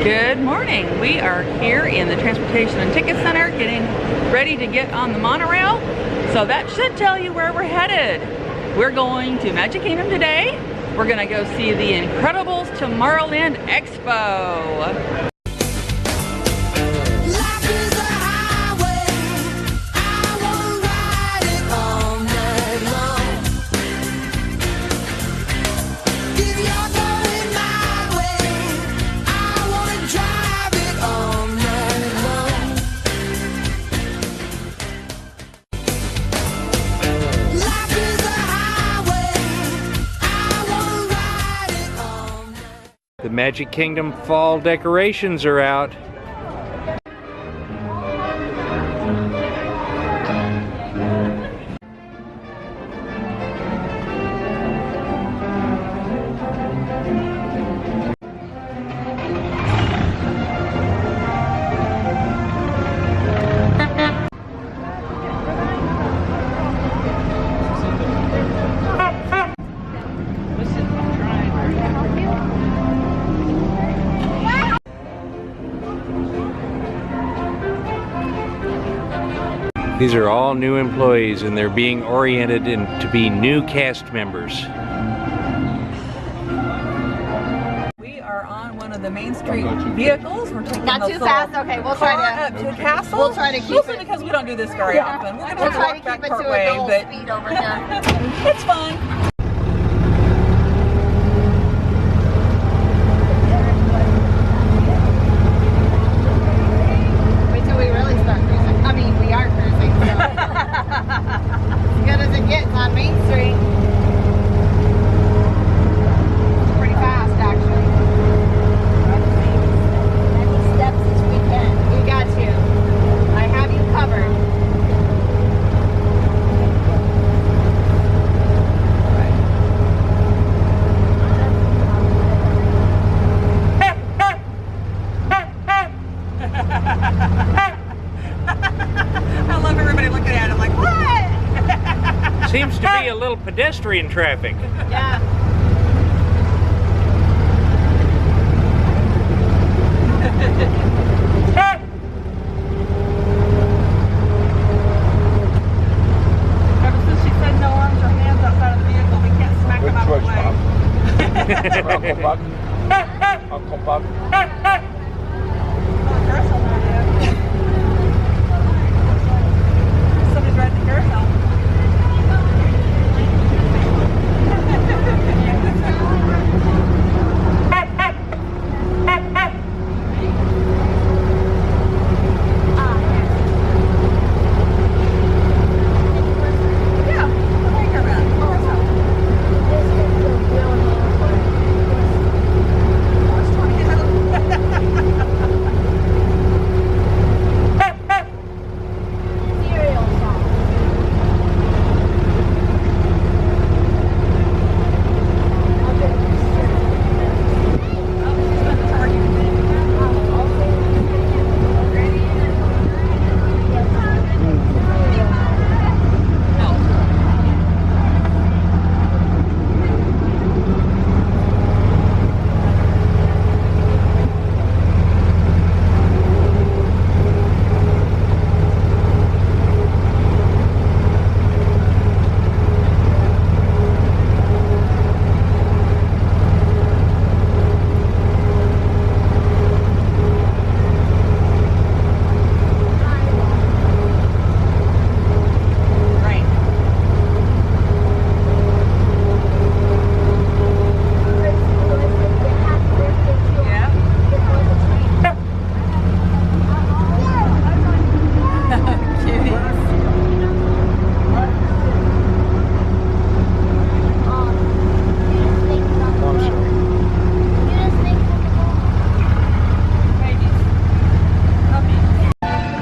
Good morning. We are here in the Transportation and Ticket Center getting ready to get on the monorail. So that should tell you where we're headed. We're going to Magic Kingdom today. We're gonna go see the Incredibles Tomorrowland Expo. The Magic Kingdom fall decorations are out. These are all new employees and they're being oriented to be new cast members. We are on one of the Main Street vehicles. We're taking Not too fast. Okay, we'll try to up to the castle. We'll try to keep mostly it because we don't do this very often. We're gonna We'll try walk to keep back it to part way, a dull but speed over here. it's fun. Wait till we really start cruising. I mean, we are cruising, so. As good as it gets on Main Street. It's pretty fast, actually. Many steps as we can. We got you. I have you covered. I love everybody looking at it like, what? Seems to be a little pedestrian traffic. Yeah. Ever since she said no arms or hands outside of the vehicle, we can't smack them out of the way. Uncle Buck. Uncle Buck. Oh, carousel now, yeah. Somebody's riding the carousel.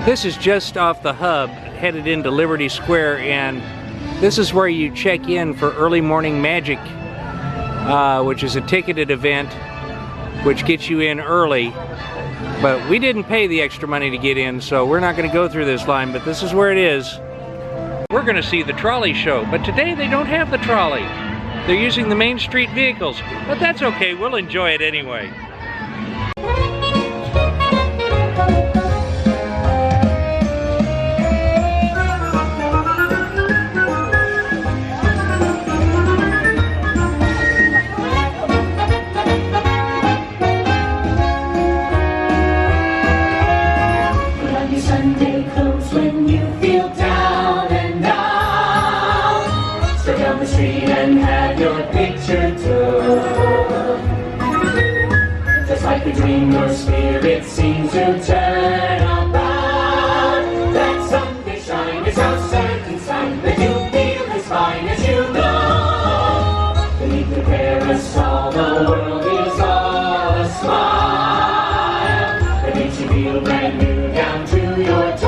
This is just off the hub, headed into Liberty Square, and this is where you check in for Early Morning Magic, which is a ticketed event which gets you in early. But we didn't pay the extra money to get in, so we're not going to go through this line, but this is where it is. We're going to see the trolley show, but today they don't have the trolley. They're using the Main Street vehicles, but that's okay, we'll enjoy it anyway. Like a dream, your spirit seems to turn about. That someday shine is a certain sign that you feel as fine as you go. Beneath the parasol, the world is all a smile. It makes you feel brand new down to your toes.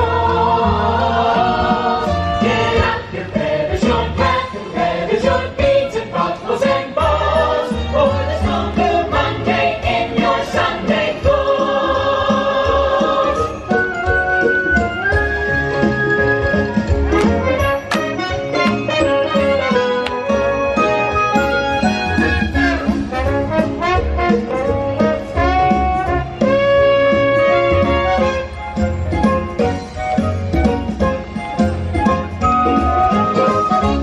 Get out your feathers, your pack and feathers, your beads and buckles and bows. For there's no blue Monday in your Sunday clothes.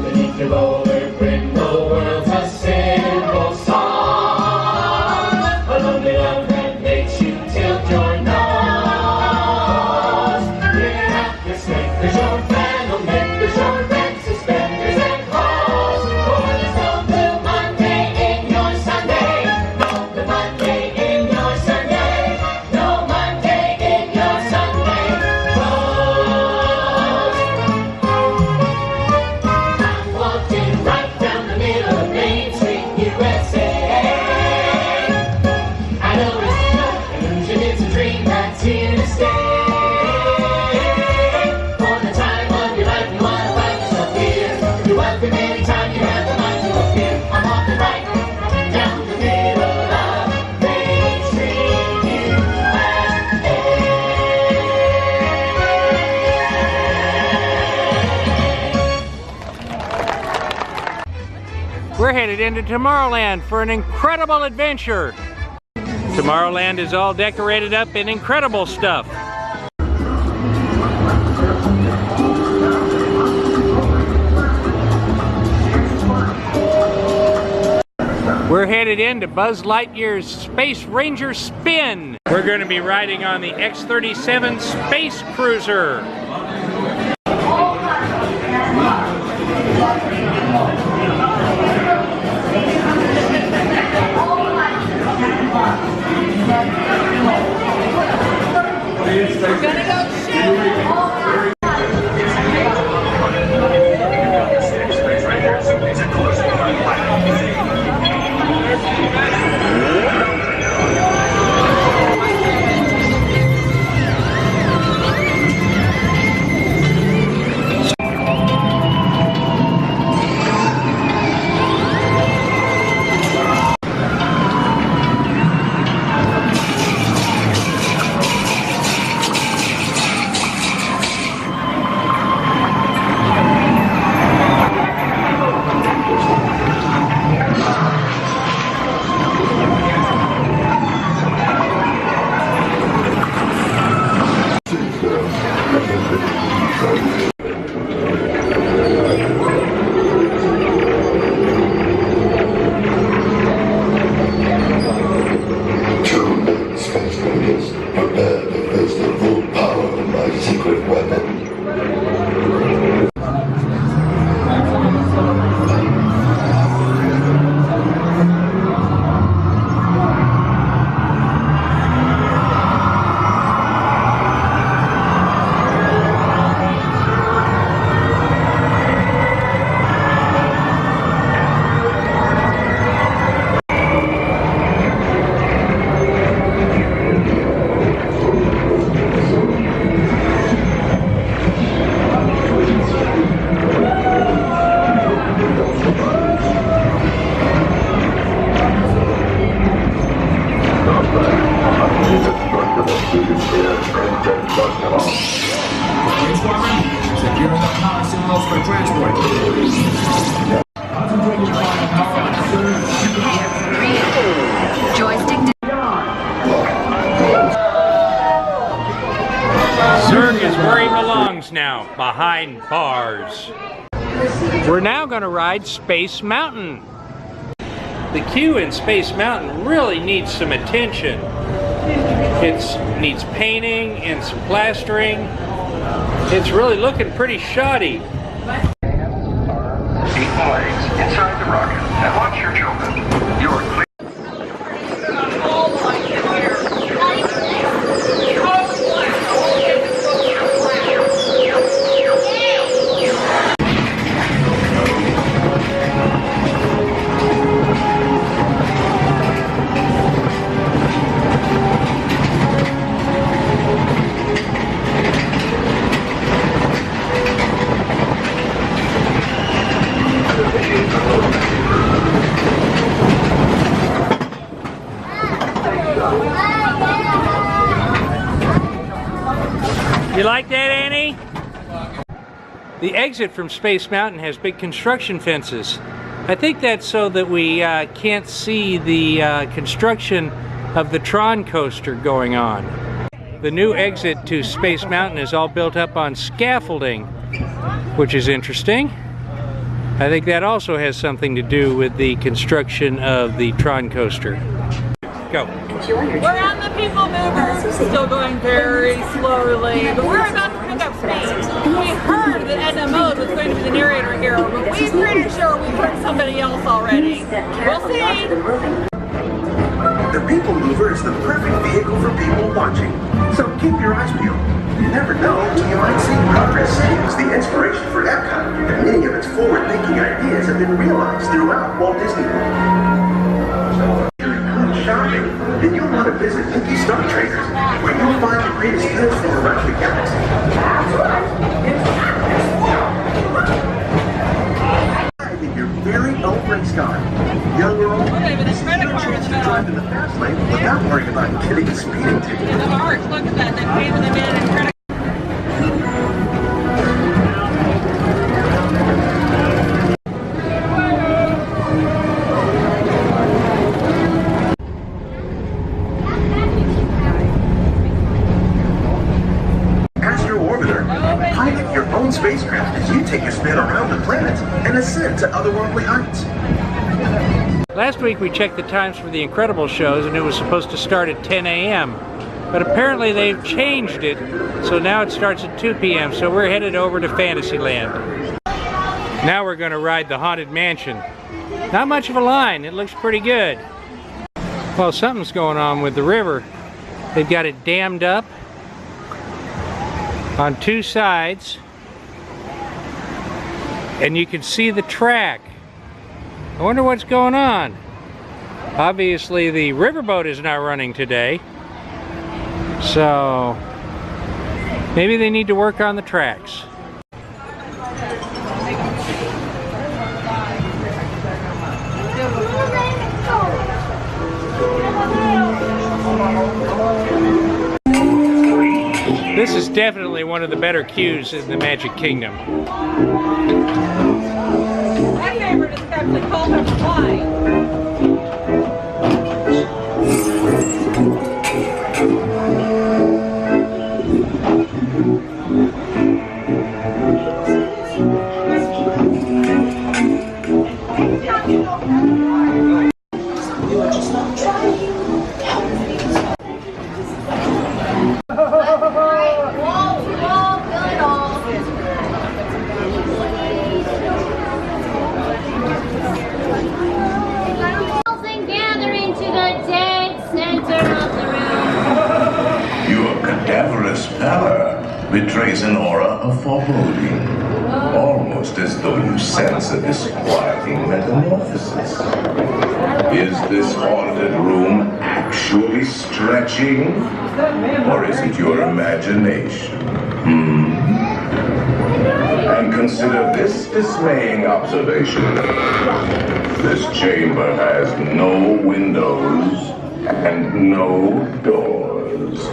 Beneath your bowler brim, the world's a simple song. A lonely love that makes you tilt your nose. Get out your sneakers, your flannel knickers, your red suspenders and hose. For there's no blue Monday in your Sunday. No blue Monday in your Sunday. No Monday in your Sunday clothes. I'm walking right down the middle of Main Street, USA. I know it's no illusion, it's a dream that's here to stay. For the time of your life, you want to find yourself here. You're welcome anytime you have the mind to appear. I'm walking right down the middle of Main Street, USA. We're headed into Tomorrowland for an incredible adventure. Tomorrowland is all decorated up in incredible stuff. We're headed into Buzz Lightyear's Space Ranger Spin. We're going to be riding on the X-37 Space Cruiser. We're gonna go shoot. Securing the power signals for transport. Concentrate your fire power. Joystick. Zurg is where he belongs now, behind bars. We're now going to ride Space Mountain. The queue in Space Mountain really needs some attention. It needs painting and some plastering. It's really looking pretty shoddy. 8 planes inside the rocket, and watch your children. You are clear. You like that, Annie? The exit from Space Mountain has big construction fences. I think that's so that we can't see the construction of the Tron coaster going on. The new exit to Space Mountain is all built up on scaffolding, which is interesting. I think that also has something to do with the construction of the Tron coaster. Go. We're on the people mover, still going very slowly, but we're about to pick up speed. We heard that Edna Mode was going to be the narrator here, but we're pretty sure we heard somebody else already. We'll see. The People Mover is the perfect vehicle for people watching, so keep your eyes peeled. You never know until you might see Progress City was the inspiration for Epcot, and many of its forward-thinking ideas have been realized throughout Walt Disney World. If you're not shopping, then you'll want to visit Mickey Star Traders, where you'll find the greatest goods from around the galaxy. In your very own race car. Young or old, this is your chance to drive in the fast lane without worrying about getting a speeding ticket. The arch, look at that, they painted them in Incredibles. Pilot your own spacecraft as you take a spin around the planet and ascend to otherworldly heights. Last week we checked the times for the Incredibles shows and it was supposed to start at 10 a.m. But apparently they've changed it, so now it starts at 2 p.m. So we're headed over to Fantasyland. Now we're going to ride the Haunted Mansion. Not much of a line, it looks pretty good. Well, something's going on with the river. They've got it dammed up on two sides, and you can see the track. I wonder what's going on. Obviously the riverboat is not running today, so maybe they need to work on the tracks. This is definitely one of the better queues in the Magic Kingdom. My favorite is actually called her wine. Betrays an aura of foreboding, almost as though you sense a disquieting metamorphosis. Is this haunted room actually stretching, or is it your imagination? And consider this dismaying observation. This chamber has no windows and no doors.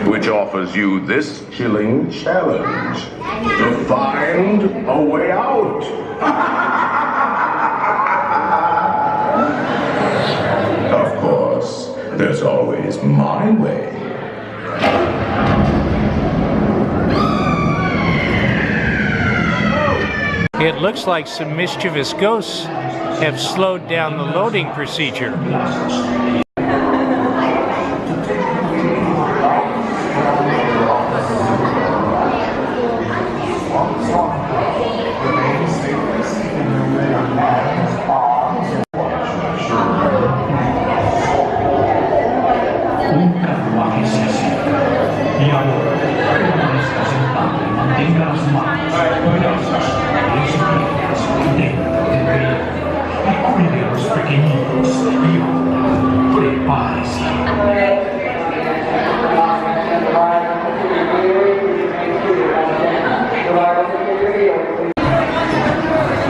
Which offers you this chilling challenge to find a way out. Of course, there's always my way. It looks like some mischievous ghosts have slowed down the loading procedure.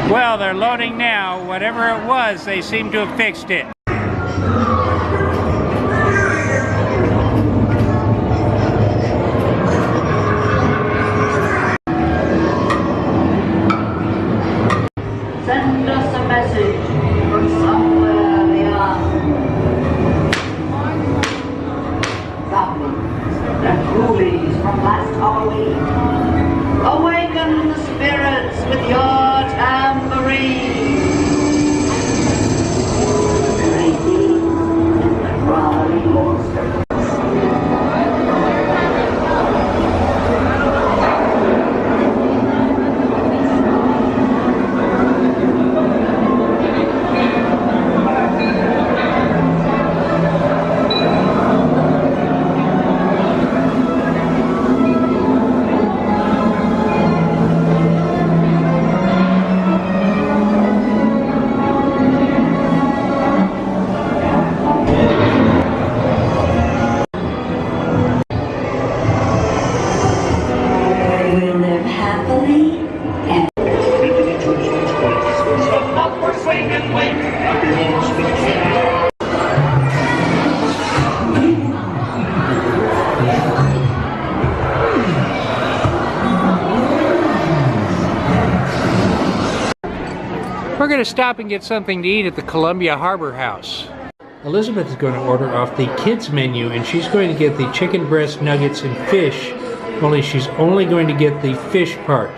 Well, they're loading now. Whatever it was, they seem to have fixed it. We're going to stop and get something to eat at the Columbia Harbor House. Elizabeth is going to order off the kids menu, and she's going to get the chicken breast nuggets and fish, only she's only going to get the fish part.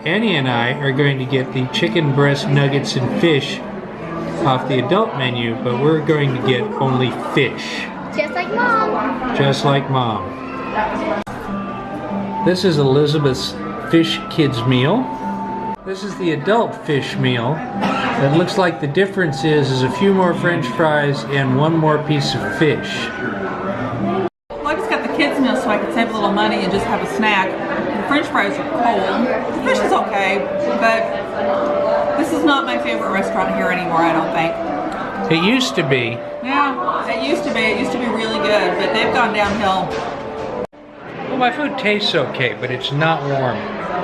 Annie and I are going to get the chicken breast nuggets and fish off the adult menu, but we're going to get only fish. Just like Mom. Just like Mom. This is Elizabeth's fish kids meal. This is the adult fish meal. It looks like the difference is a few more French fries and one more piece of fish. Well, I just got the kids meal so I could save a little money and just have a snack. The French fries are cold. The fish is okay, but this is not my favorite restaurant here anymore, I don't think. It used to be. Yeah, it used to be. It used to be really good, but they've gone downhill. Well, my food tastes okay, but it's not warm.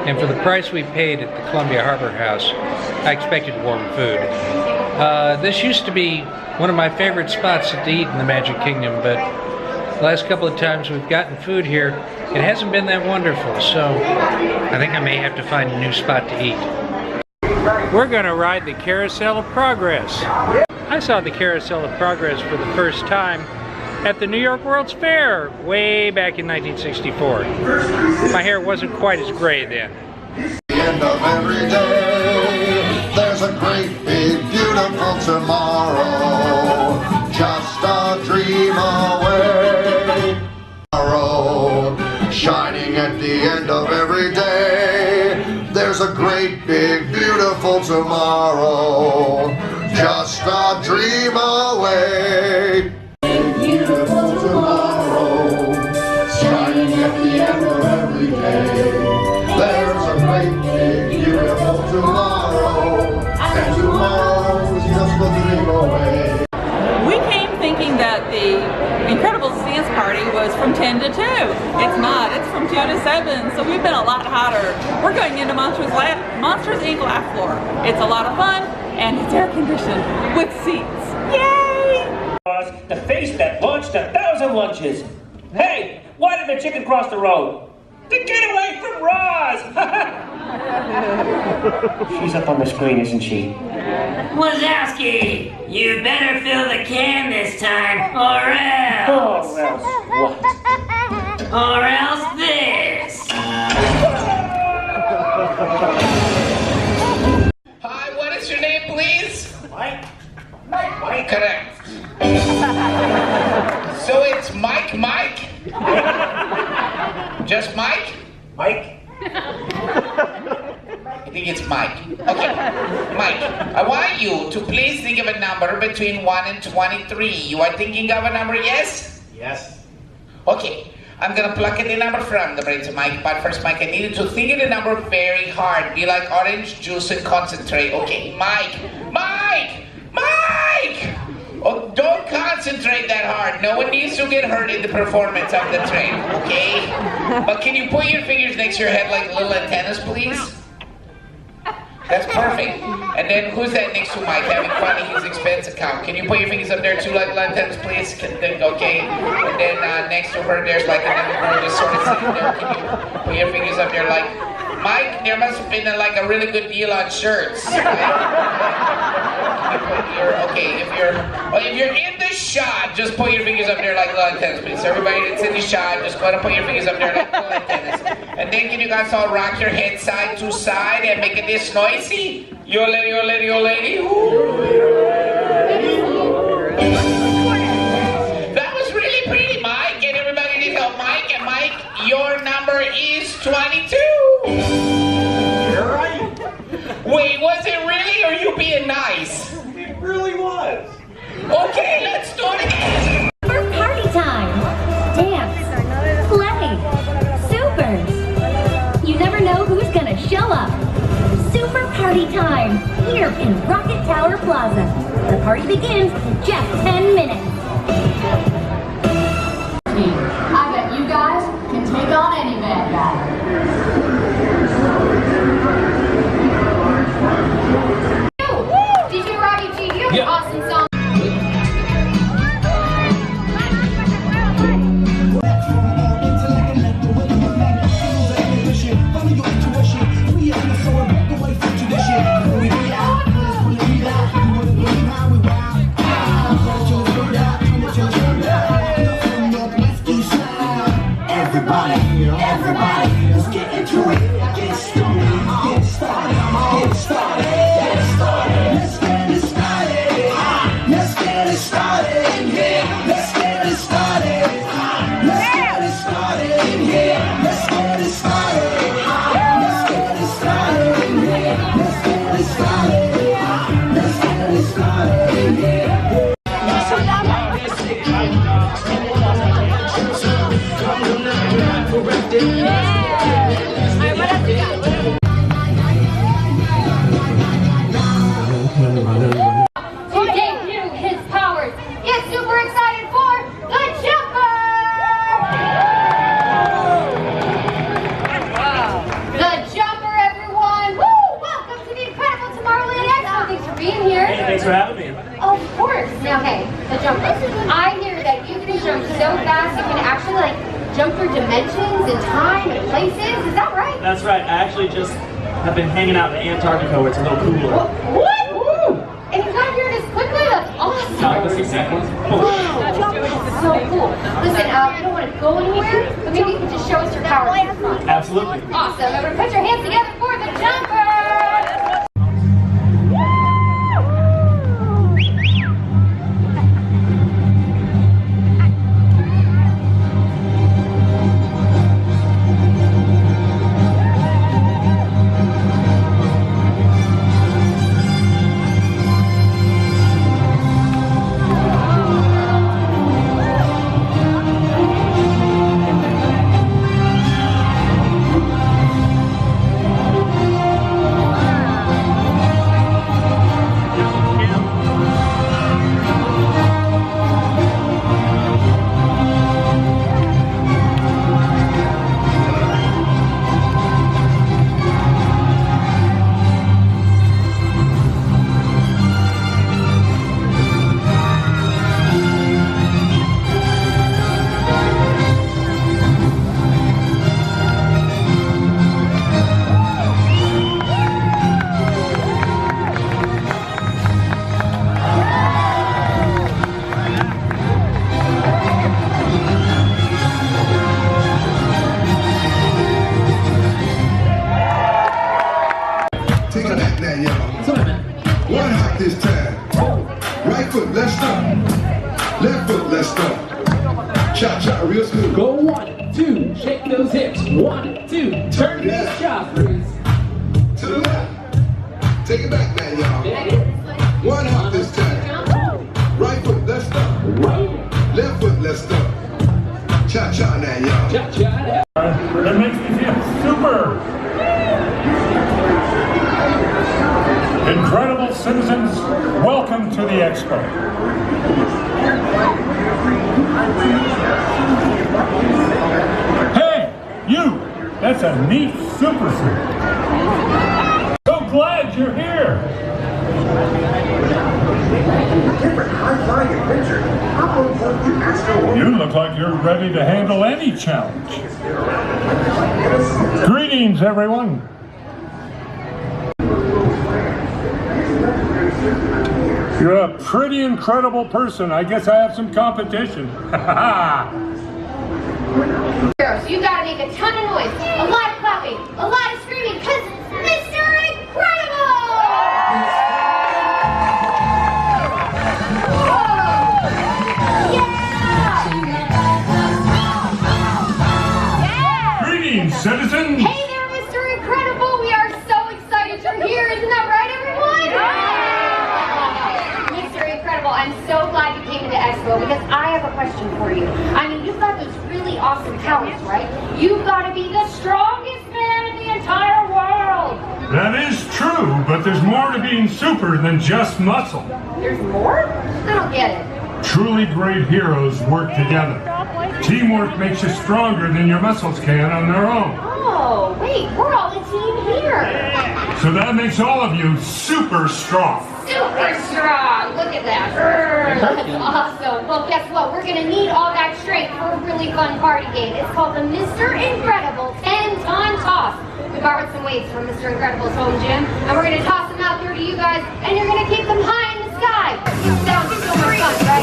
And for the price we paid at the Columbia Harbor House, I expected warm food. This used to be one of my favorite spots to eat in the Magic Kingdom, but the last couple of times we've gotten food here, it hasn't been that wonderful, so I think I may have to find a new spot to eat. We're going to ride the Carousel of Progress. I saw the Carousel of Progress for the first time at the New York World's Fair way back in 1964. My hair wasn't quite as gray then. The end of every day, there's a great big beautiful tomorrow, just a dream away. Tomorrow, shining at the end of every day, there's a great big beautiful tomorrow, just a dream away. Beautiful tomorrow, shining at the end of every day. There's a great big beautiful tomorrow, and tomorrow is just a dream away. We came thinking that the Incredibles dance party was from 10 to 2. It's not, it's from 2 to 7, so we've been a lot hotter. We're going into Monsters Inc. Laugh Floor. It's a lot of fun, and it's air conditioned with seats. Yay! The face that launched 1,000 lunches. Hey, why did the chicken cross the road? To get away from Roz! She's up on the screen, isn't she? Wazowski, you better fill the can this time, or else. Or else what? Or else this. Hi, what is your name, please? Mike? Mike? Correct. So it's Mike? Just Mike? Mike? I think it's Mike. Okay, Mike, I want you to please think of a number between 1 and 23. You are thinking of a number, yes? Yes. Okay, I'm gonna pluck the number from the brain to Mike, but first, Mike, I need you to think of the number very hard. Be like orange juice and concentrate. Okay, Mike! Oh, don't concentrate that hard. No one needs to get hurt in the performance of the train, okay? But can you put your fingers next to your head like little antennas, please? That's perfect. And then who's that next to Mike having fun in his expense account? Can you put your fingers up there too like little antennas, please? Okay. And then next to her there's like another girl just sort of sitting there. Can you put your fingers up there like, Mike, there must have been like a really good deal on shirts. Right? If you're in the shot, just put your fingers up there like little antennas, please. Everybody that's in the shot, just go ahead and put your fingers up there like little antennas. And then can you guys all rock your head side to side and make it this noisy? Yo lady, yo lady, yo lady. Ooh. 22. You're right. Wait, was it really, or you being nice? It really was. Okay, let's do it again. For party time. Dance. Play. Supers. You never know who's gonna show up. Super party time here in Rocket Tower Plaza. The party begins in just 10 minutes. I bet you guys can take on any bad guy. DJ Robbie G, you have an awesome song. Everybody, let's get into it. Get started, get started, get started, get started. Let's get it started. Let's get it started in here. Let's get it started. Let's get it started in here. Let's get it started. Let's get it started in here. Let's get it started. Let's get it started in here. To debut his powers, get super excited for the jumper! The jumper, everyone! Woo! Welcome to the Incredibles Tomorrowland Expo. Thanks for being here. Hey, thanks for having me. Of course. Now, hey, the jumper. I hear that you can jump so fast you can actually jump through dimensions and time and places. Is that right? That's right. I actually just have been hanging out in Antarctica where it's a little cooler. What? And you got here this quickly? That's awesome. That's exactly. Wow, that's so cool. Listen, you don't want to go anywhere, but maybe you can just show us your powers. Absolutely. Awesome. Everyone put your hands together for the jumper. This time. Right foot, let's start. Left foot, let's start. Cha-cha, real smooth. Go 1, 2, shake those hips. 1, 2, turn these joffreys. To the left. Take it back now, y'all. One hop this time. Right foot, let's start. Left foot, let's start. Cha-cha now, y'all. Cha-cha. That makes me feel super. Incredible citizens, welcome to the expo. Hey, you! That's a neat super suit. So glad you're here. Different high-flying adventure. How will help you astro? You look like you're ready to handle any challenge. Greetings, everyone. You're a pretty incredible person. I guess I have some competition. So you gotta make a ton of noise, a lot of clapping, a lot of screaming, because Mr. Incredible! Greetings, citizens. you came to the expo because I have a question for you. I mean, you've got those really awesome powers, right? You've got to be the strongest man in the entire world. That is true, but there's more to being super than just muscle. There's more? I don't get it. Truly great heroes work together. Teamwork makes you stronger than your muscles can on their own. Oh, wait, we're all a team here. So that makes all of you super strong. Super strong. Look at that. That's awesome. Well, guess what? We're going to need all that strength for a really fun party game. It's called the Mr. Incredible 10-ton toss. We borrowed some weights from Mr. Incredible's home gym, and we're going to toss them out there to you guys, and you're going to keep them high in the sky. It sounds so much fun, right?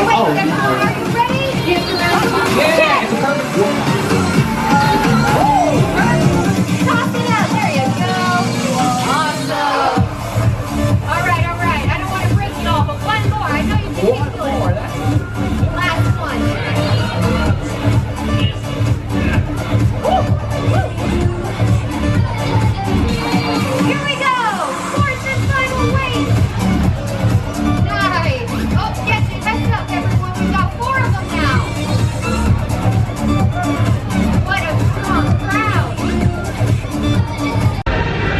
Wait, everyone, are you ready? Yeah, it's a perfect one. Toss it out. There you go. Awesome. All right. I don't want to break it all, but one more. I know you can keep doing it. Last one. Here we go. Fourth and final weight. Nice. Oh, yes, you messed up, everyone. We've got 4 of them now. What a strong crowd.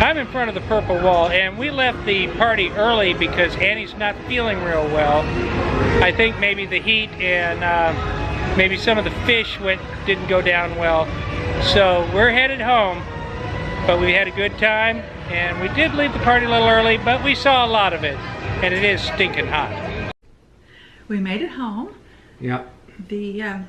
I'm in front of the purple wall, and we left the party early because Annie's not feeling real well. I think maybe the heat and maybe some of the fish didn't go down well. So we're headed home, but we had a good time, and we did leave the party a little early, but we saw a lot of it, and it is stinking hot. We made it home. Yep. The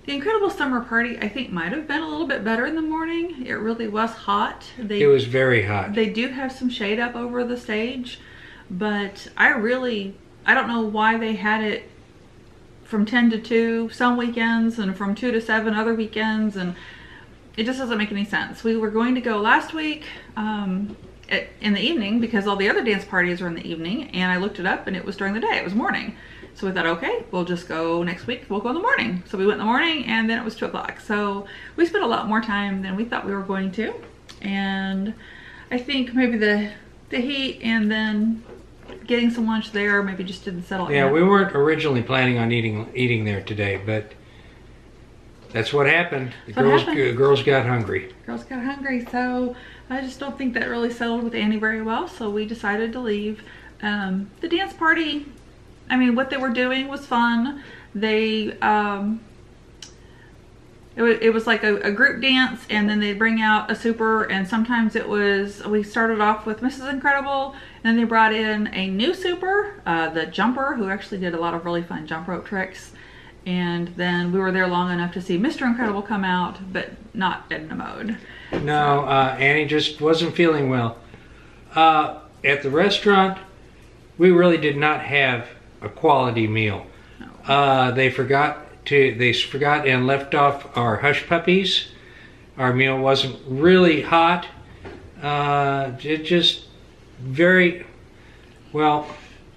Incredible Summer Party, I think, might have been a little bit better in the morning. It really was hot. It was very hot. They do have some shade up over the stage, but I don't know why they had it from 10 to 2 some weekends and from 2 to 7 other weekends, and it just doesn't make any sense. We were going to go last week in the evening because all the other dance parties are in the evening, and I looked it up and it was during the day. It was morning. So we thought, okay, we'll just go next week. We'll go in the morning. So we went in the morning, and then it was 2 o'clock. So we spent a lot more time than we thought we were going to. And I think maybe the heat and then getting some lunch there maybe just didn't settle in. Yeah, we weren't originally planning on eating there today, but that's what happened. The girls got hungry. Girls got hungry, so I just don't think that really settled with Annie very well. So we decided to leave. The dance party, I mean, what they were doing was fun. They, it was like a group dance, and then they'd bring out a super, and sometimes we started off with Mrs. Incredible, and then they brought in a new super, the jumper, who actually did a lot of really fun jump rope tricks. And then we were there long enough to see Mr. Incredible come out, but not Edna Mode. No, Annie just wasn't feeling well. At the restaurant, we really did not have a quality meal. No. They forgot and left off our hush puppies. Our meal wasn't really hot. It just very well.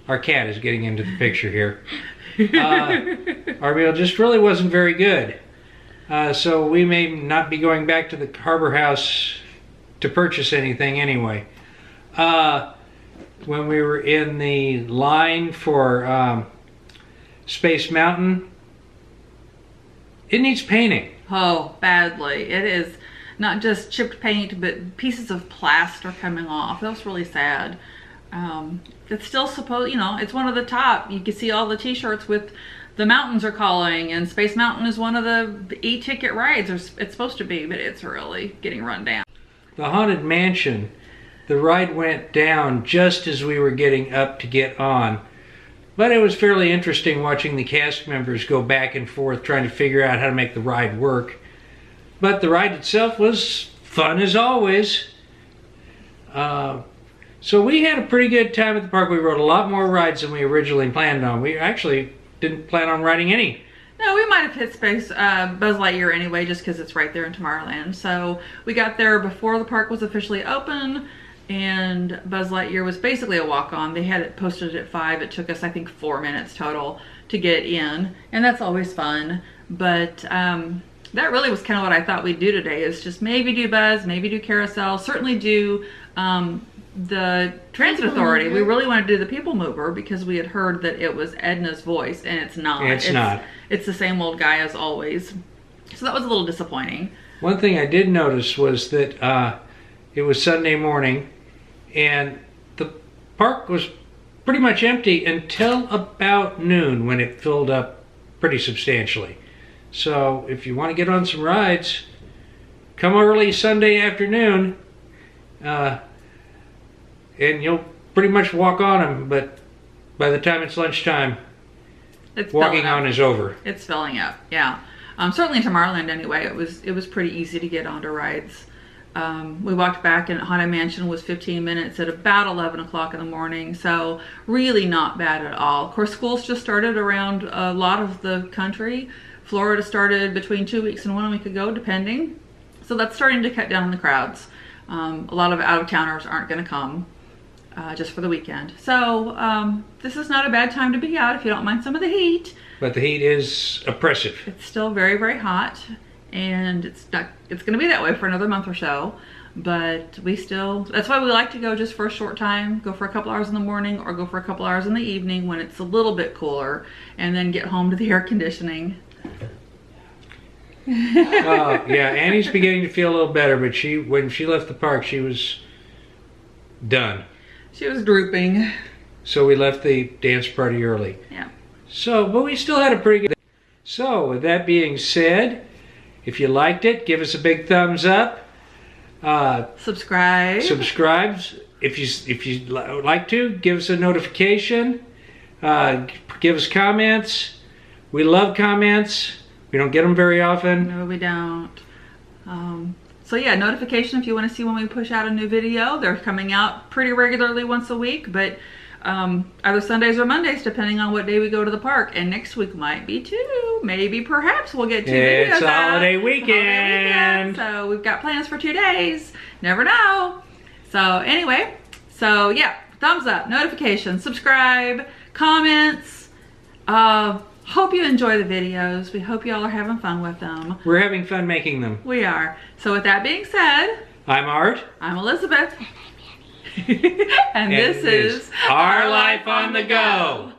Our cat is getting into the picture here. Our meal just really wasn't very good. So we may not be going back to the Harbor House to purchase anything anyway. When we were in the line for Space Mountain, it needs painting. Oh, badly. It is not just chipped paint, but pieces of plaster coming off. That was really sad. It's still supposed, it's one of the top. You can see all the t-shirts with the mountains are calling, and Space Mountain is one of the e-ticket rides. It's supposed to be, but it's really getting run down. The Haunted Mansion, the ride went down just as we were getting up to get on. But it was fairly interesting watching the cast members go back and forth trying to figure out how to make the ride work. But the ride itself was fun as always. So we had a pretty good time at the park. We rode a lot more rides than we originally planned on. We actually didn't plan on riding any. No, we might have hit Buzz Lightyear anyway, just because it's right there in Tomorrowland. So we got there before the park was officially open, and Buzz Lightyear was basically a walk-on. They had it posted at 5. It took us, I think, 4 minutes total to get in, and that's always fun. But that really was kind of what I thought we'd do today, is just maybe do Buzz, maybe do Carousel, certainly do the Transit Authority. We really wanted to do the People Mover because we had heard that it was Edna's voice, and it's not. It's not. It's the same old guy as always. So that was a little disappointing. One thing I did notice was that it was Sunday morning, and the park was pretty much empty until about noon, when it filled up pretty substantially. So if you want to get on some rides, come early Sunday afternoon, and you'll pretty much walk on them, but by the time it's lunchtime, walking on is over. It's filling up, yeah. Certainly in Tomorrowland anyway, it was pretty easy to get onto rides. We walked back, and Haunted Mansion was 15 minutes at about 11 o'clock in the morning, so really not bad at all. Of course, schools just started around a lot of the country. Florida started between 2 weeks and 1 week ago, depending. So that's starting to cut down on the crowds. A lot of out-of-towners aren't going to come just for the weekend. So this is not a bad time to be out if you don't mind some of the heat. But the heat is oppressive. It's still very, very hot, and it's going to be that way for another month or so. But that's why we like to go just for a short time, go for a couple hours in the morning or go for a couple hours in the evening when it's a little bit cooler, and then get home to the air conditioning. Yeah, Annie's beginning to feel a little better, but when she left the park, she was done. She was drooping. So we left the dance party early. Yeah. So, but we still had a pretty good day. So, with that being said, if you liked it, give us a big thumbs up. Subscribe. If you'd like to, give us a notification. Give us comments. We love comments. We don't get them very often. No, we don't. So yeah, notification if you want to see when we push out a new video. They're coming out pretty regularly once a week, but either Sundays or Mondays, depending on what day we go to the park. And next week might be 2. Maybe, perhaps, we'll get 2 videos It's a out. holiday weekend. So we've got plans for 2 days. Never know. So anyway, so yeah, thumbs up, notifications, subscribe, comments. Hope you enjoy the videos. We hope y'all are having fun with them. We're having fun making them. We are. So with that being said, I'm Art. I'm Elizabeth. And this is Our Life on the Go.